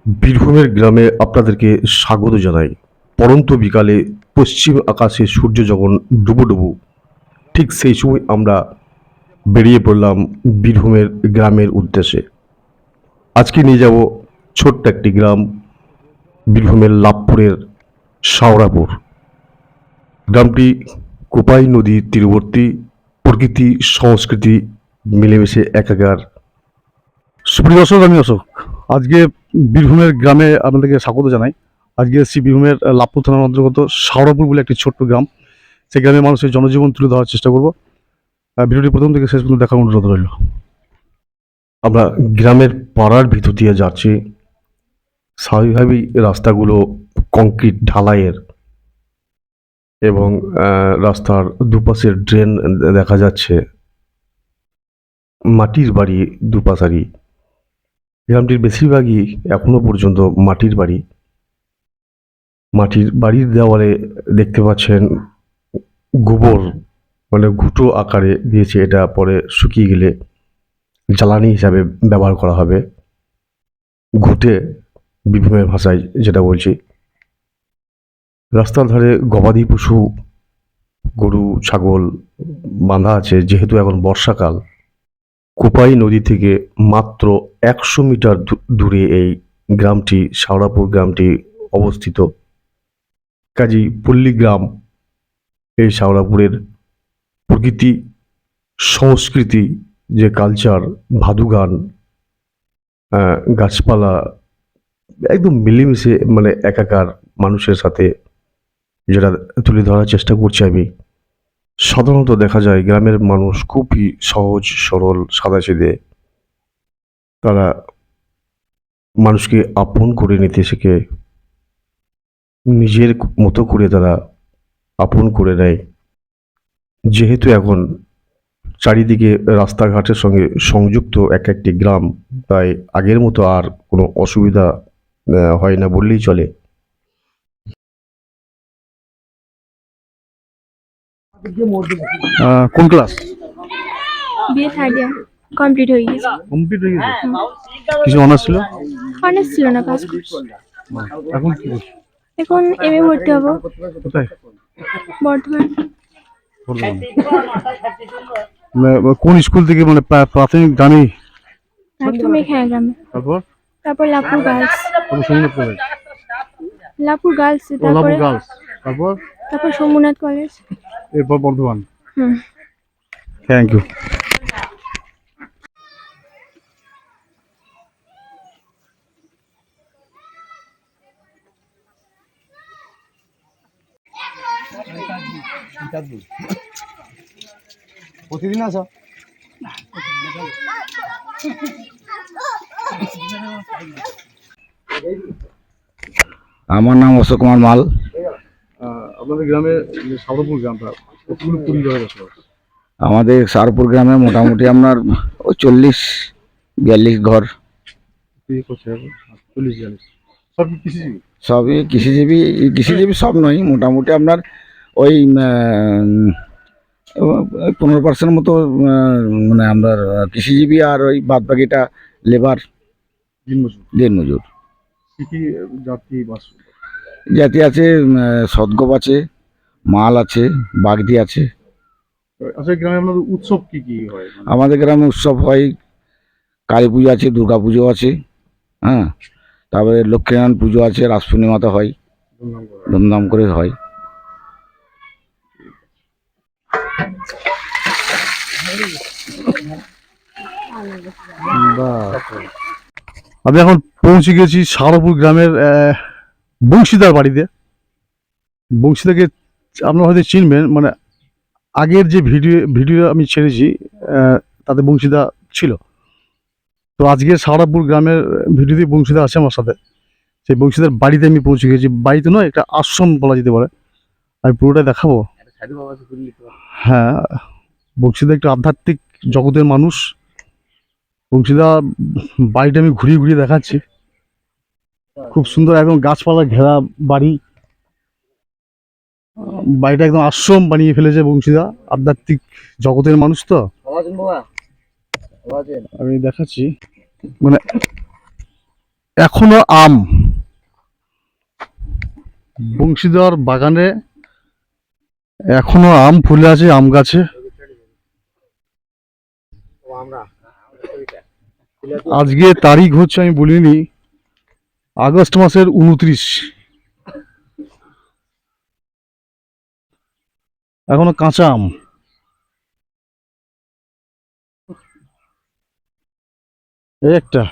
বীরভূমের গ্রামে আপনাদেরকে স্বাগত জানাই। পড়ন্ত বিকালে পশ্চিম আকাশে সূর্য যখন ডুবুডুবু, ঠিক সেই সময় আমরা বেরিয়ে পড়লাম বীরভূমের গ্রামের উদ্দেশ্যে। আজকে নিয়ে যাব ছোট্ট একটি গ্রাম, বীরভূমের লাভপুরের শাওরাপুর। গ্রামটি কোপাই নদীর তীরবর্তী, প্রকৃতি সংস্কৃতি মিলেমিশে একাকার। সুপ্রিয় দর্শক, আমি অশোক। আজকে বীরভূমের গ্রামে আপনাদেরকে স্বাগত জানাই। আজকে এসেছি বীরভূমের লাভপুর থানার অন্তর্গত শাওরাপুর বলে একটি ছোট্ট গ্রাম। সেই গ্রামের মানুষের জনজীবন তুলে ধরার চেষ্টা করব। ভিডিওটি প্রথম থেকে শেষ পর্যন্ত দেখার অনুরোধ রইল। আমরা গ্রামের পাড়ার ভিতর দিয়ে যাচ্ছি। স্বাভাবিকভাবেই রাস্তাগুলো কংক্রিট ঢালাইয়ের এবং রাস্তার দুপাশের ড্রেন দেখা যাচ্ছে। মাটির বাড়ি দুপাশারি। গ্রামটির বেশিরভাগই এখনো পর্যন্ত মাটির বাড়ি। মাটির বাড়ির দেওয়ালে দেখতে পাচ্ছেন গোবর, মানে ঘুঁটো আকারে দিয়েছে। এটা পরে শুকিয়ে গেলে জ্বালানি হিসাবে ব্যবহার করা হবে। ঘুঁটে বীরভূমের ভাষায় যেটা বলছি। রাস্তার ধারে গবাদি পশু, গরু ছাগল বাঁধা আছে। যেহেতু এখন বর্ষাকাল, কোপাই নদী থেকে মাত্র 100 মিটার দূরে এই গ্রামটি, শাওরাপুর গ্রামটি অবস্থিত। কাজী পল্লী গ্রাম। এই শাওরাপুরের প্রকৃতি সংস্কৃতি, যে কালচার, ভাদু গান, গাছপালা একদম মিলেমিশে, মানে একাকার মানুষের সাথে, যেটা তুলে ধরার চেষ্টা করছি আমি। সাধারণত দেখা যায় গ্রামের মানুষ খুবই সহজ সরল সাদাসিধে। তারা মানুষকে আপন করে নিতে শেখে, নিজের মতো করে তারা আপন করে নেয়। যেহেতু এখন চারিদিকে রাস্তাঘাটের সঙ্গে সংযুক্ত এক একটি গ্রাম, তাই আগের মতো আর কোনো অসুবিধা হয় না বললেই চলে। কোন ক্লাস? বিয়ে থার্ড ইয়ার কমপ্লিট হয়ে গেছে। কমপ্লিট হয়ে গেছে। কিছু অনার্স ছিল? অনার্স ছিল না, পাস করছি। এখন কি করছো? এখন এমএ ভর্তি হবো কোথায়? বর্ধমান। কোন স্কুল থেকে, মানে প্রাথমিক গ্রামে? প্রাথমিক, হ্যাঁ, গ্রামে। তারপর তারপর Labhpur girls. Somnath college. Labhpur girls, Labhpur তারপরে গার্লস। তারপর তারপর সোমনাথ কলেজ। এরপর বর্ধমান। হুম। Thank you. প্রতিদিন আসো? আমার নাম অশোক কুমার মাল। আপনাদের গ্রামে যে শাওরাপুর গ্রামটা, কতগুলো পরিবারের বসবাস? আমাদের শাহরপুর গ্রামে মোটামুটি আপনার ওই 40-42 ঘর। কি করছে এখন? 40-40 সব কি কৃষিজীবী? সবই কৃষিজীবী। কৃষিজীবী সব নয়, মোটামুটি আপনার ওই 15% মতো মানে আপনার কৃষিজীবী, আর ওই বাদ বাকিটা লেবার, দিনমজুর। কি কি জাতি বাস? জাতি আছে, সদগোপ আছে, মাল আছে, বাগদি আছে। আচ্ছা, গ্রামে আপনাদের উৎসব কি কি হয়? আমাদের গ্রামে উৎসব হয়, কালী পুজো আছে, দুর্গা পুজো আছে, হ্যাঁ, তারপরে লক্ষ্মীনারায়ণ পুজো আছে, রাস পূর্ণিমাতে হয়, ধুমধাম করে হয়। আমি এখন পৌঁছে গেছি শাওরাপুর গ্রামের বংশীদার বাড়িতে। বংশীদাকে আপনারা হয়তো চিনবেন, মানে আগের যে ভিডিও আমি ছেড়েছি তাতে বংশীদা ছিল। তো আজকের শাওরাপুর গ্রামের ভিডিওতে বংশীদা আছে আমার সাথে। সেই বংশীদার বাড়িতে আমি পৌঁছে গেছি। বাড়িতে নয়, একটা আশ্রম বলা যেতে পারে। আমি পুরোটা দেখাবো। হ্যাঁ, বংশীদা একটু আধ্যাত্মিক জগতের মানুষ। বংশীদা বাড়িটা আমি ঘুরিয়ে ঘুরিয়ে দেখাচ্ছি। খুব সুন্দর, একদম গাছপালা ঘেরা বাড়ি। বাড়িটা একদম আশ্রম বানিয়ে ফেলেছে বংশীদা। আধ্যাত্মিক জগতের মানুষ তো। আমি দেখাচ্ছি, মানে এখনো আম, বংশীধর বাগানে এখনো আম ফুলে আছে আম গাছে। আজকে তারিখ হচ্ছে আমি বলিনি, আগস্ট মাসের 29। এখনো কাঁচা আম। এই একটা,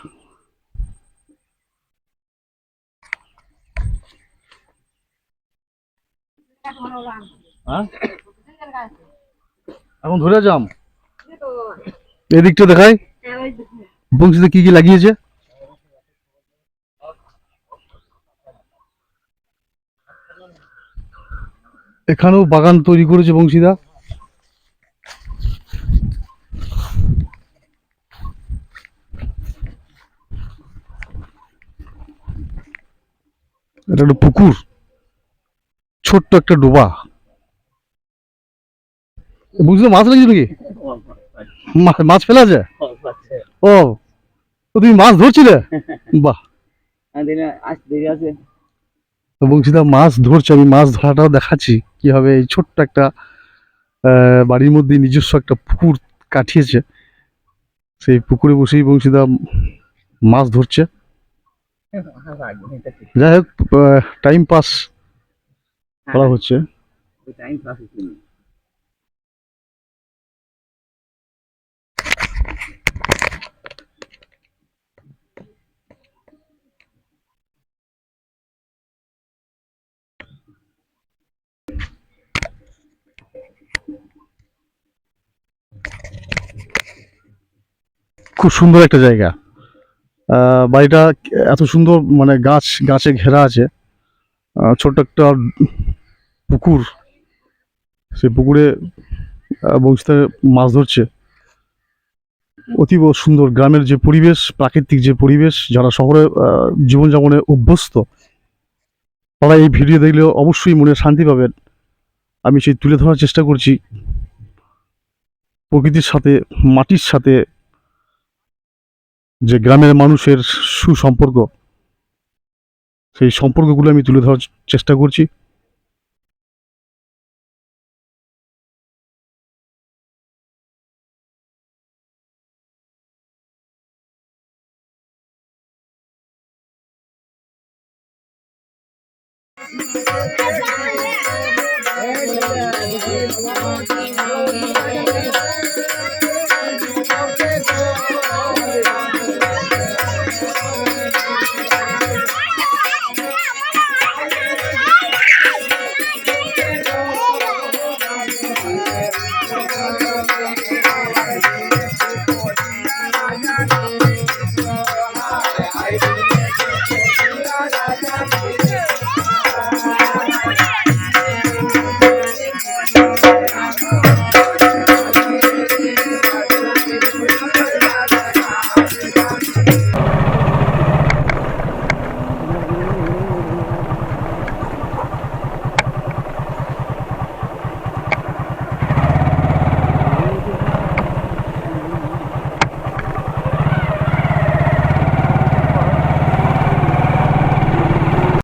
হ্যাঁ এখন ধরে আছে আম। এদিকটা দেখাই বংশীতে কি কি লাগিয়েছে। এখানেও বাগান তৈরি করেছে বংশীদা। এটা একটা পুকুর, ছোট্ট একটা ডোবা। বংশীদা মাছ লাগিয়েছে নাকি? মাছ ফেলা আছে? ও, তো তুমি মাছ ধরছিলে? বাহ, তো বংশীদা মাছ ধরছে, আমি মাছ ধরাটাও দেখাচ্ছি কিভাবে এই ছোট্ট একটা বাড়ির মধ্যে নিজস্ব একটা পুকুর কাটিয়েছে। সেই পুকুরে বসেই বংশীদা মাছ ধরছে। যাই হোক, টাইম পাস করা হচ্ছে। খুব সুন্দর একটা জায়গা। বাড়িটা এত সুন্দর, মানে গাছে ঘেরা আছে। ছোট্ট একটা পুকুর, সেই পুকুরে বংশীতে মাছ ধরছে। অতীব সুন্দর গ্রামের যে পরিবেশ, প্রাকৃতিক যে পরিবেশ, যারা শহরে জীবনযাপনে অভ্যস্ত তারা এই ভিডিও দেখলে অবশ্যই মনে শান্তি পাবেন। আমি সেই তুলে ধরার চেষ্টা করছি প্রকৃতির সাথে, মাটির সাথে যে গ্রামের মানুষের সুসম্পর্ক, সেই সম্পর্কগুলো আমি তুলে ধরার চেষ্টা করছি।